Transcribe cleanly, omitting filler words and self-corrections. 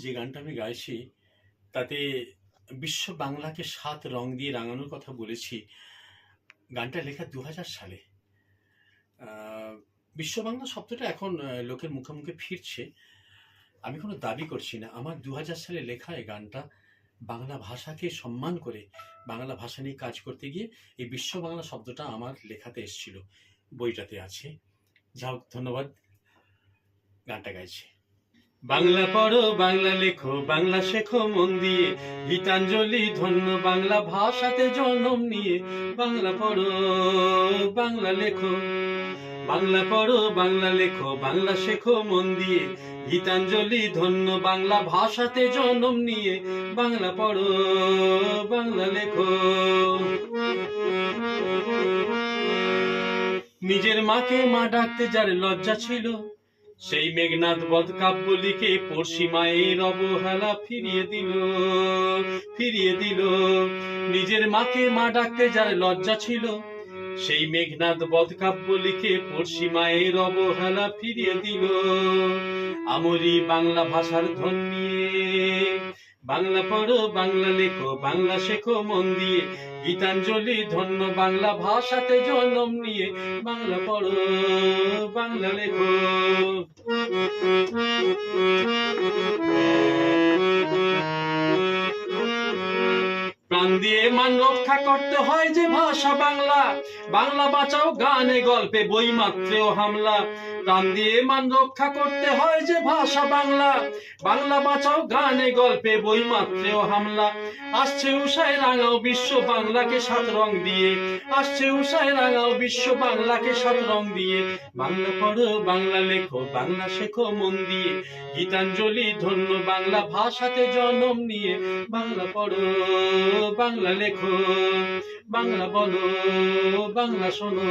যে গানটা আমি গাইছি তাতে বিশ্ব বাংলাকে ৭ রং দিয়ে রাঙানোর কথা বলেছি। গানটা লেখা ২০০০ সালে। আ বিশ্ব বাংলা শব্দটা এখন লোকের মুখে, মুখে ফিরছে। আমি কোনো দাবি করছি না। আমার ২০০০ সালে লেখা এই গানটা বাংলা ভাষাকে সম্মান করে বাংলা ভাষা নিয়ে কাজ করতে গিয়ে এই বিশ্ব বাংলা শব্দটা আমার লেখাতে এসেছিল। বইটাতে আছে। যা হোক ধন্যবাদ। গানটা গাইছি। বাংলা পড়ো, বাংলা লেখো, বাংলা শেখো মন দিয়ে, গীতাঞ্জলি ধন্য বাংলা ভাষাতে জন্ম নিয়ে। বাংলা পড়ো, বাংলা লেখো, বাংলা পড়ো, বাংলা লেখো, বাংলা শেখো মন দিয়ে, গীতাঞ্জলি ধন্য বাংলা ভাষাতে জন্ম নিয়ে। বাংলা পড়ো, বাংলা লেখো। নিজের মাকে মা ডাকতে যার লজ্জা ছিল, সেই মেঘনাদ বধ কাব্য লিখে পড়শি মায়ের অবহেলা ফিরিয়ে দিল, ফিরিয়ে দিল। নিজের মাকে মা ডাকতে যার লজ্জা ছিল, সেই মেঘনাদ বধ কাব্য লিখে পড়শি মায়ের অবহেলা ফিরিয়ে দিল। আমরি বাংলা ভাষার ধন নিয়ে, বাংলা পড়ো, বাংলা লেখো, বাংলা শেখো মন দিয়ে, গীতাঞ্জলি ধন্য বাংলা ভাষাতে জন্ম নিয়ে। বাংলা পড়ো, বাংলা লেখো। প্রাণ দিয়ে মান রক্ষা করতে হয় যে ভাষা বাংলা, বাংলা বাঁচাও গানে গল্পে বই মাত্রেও হামলা। প্রাণ দিয়ে মান রক্ষা করতে হয় যে ভাষা বাংলা, বাংলা বাঁচাও গানে গল্পে বই মাত্রেও হামলা। আসছে উষায় রাঙাও বিশ্ব বাংলাকে ৭ রং দিয়ে, আসছে উষায় রাঙাও বিশ্ব বাংলাকে ৭ রং দিয়ে। বাংলা পড়ো, বাংলা লেখো, বাংলা শেখো মন দিয়ে, গীতাঞ্জলি ধন্য বাংলা ভাষাতে জন্ম নিয়ে। বাংলা পড়ো, বাংলা লেখো, বাংলা বলো, বাংলা শোনো।